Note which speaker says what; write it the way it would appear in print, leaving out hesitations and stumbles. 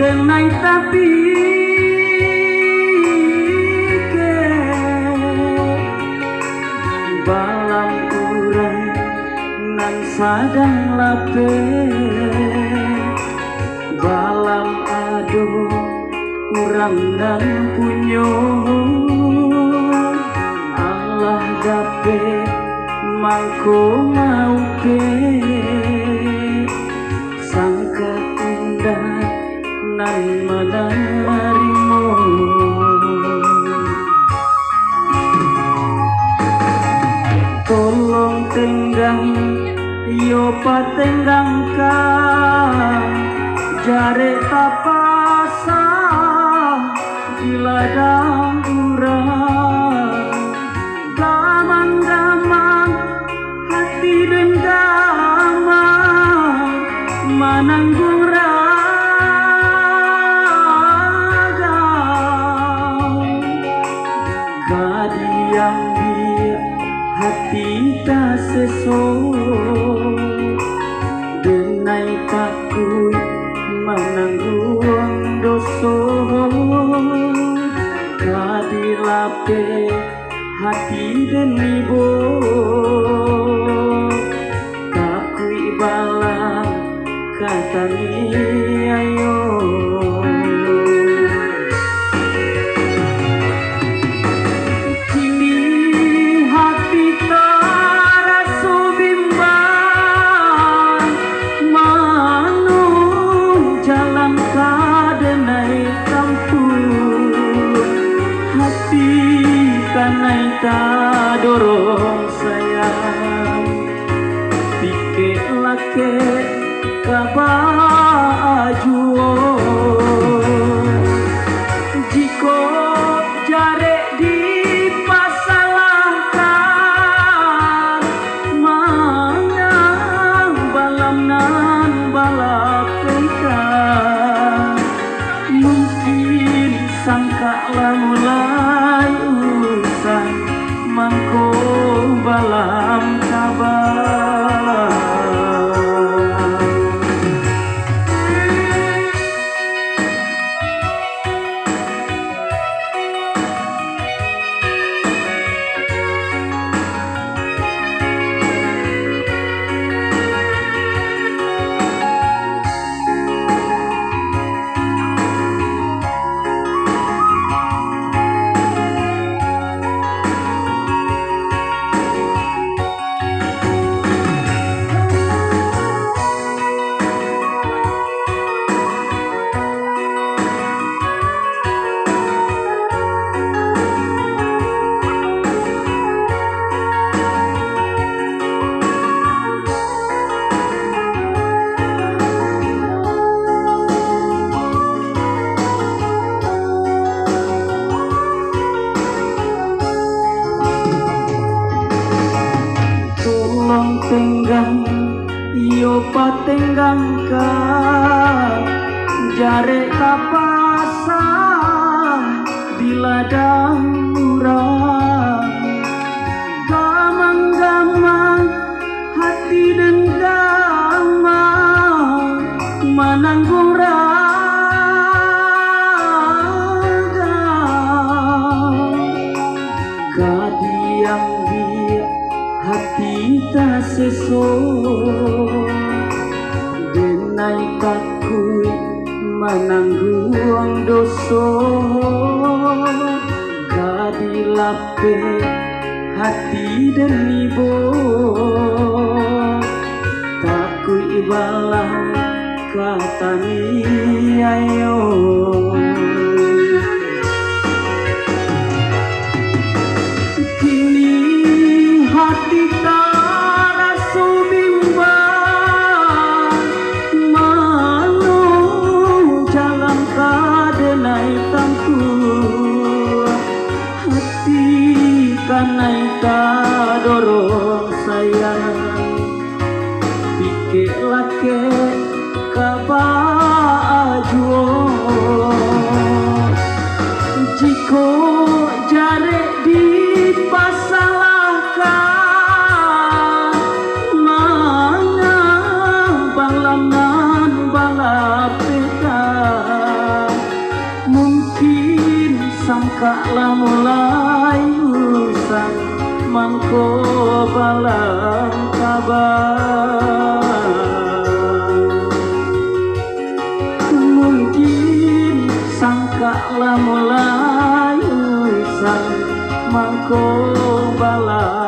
Speaker 1: denai tapi ke balam urang nan sadang lape balam aduh urang nan punyo Allah dape mangko ngaupe sangka indah nan menarimu tolong tenggang yo patenggang ka jare tapasa di ladang urang gamang-gamang hati dan gamang mananggung raga kadiang dia hati tak seso denai takut menanggung doso kadilape hati denibo takui balang katani ayo kini hati tarasu bimbang manu jalan kadenai kampung hati kanai ta dorong sayang pike lake kabajuo jiko jare dipasalahkan mangang balam nan balapekan mungkin sangka mulai usai mangko balam kabar tenggang yo patenggang ka jare kapasang di ladang urang gamang-gamang hati dan gamang mananggung raga kadiang dia hati tak seso denai takui menanggung doso kadilape hati denibo takui balang katani ayo hati tarasu bimbang manu jalan kadenai tampu hati kanai ta dorong sayang pike lake kabajuo mongko balang kabar. Mungkin sangka lah mulai usang mongko balang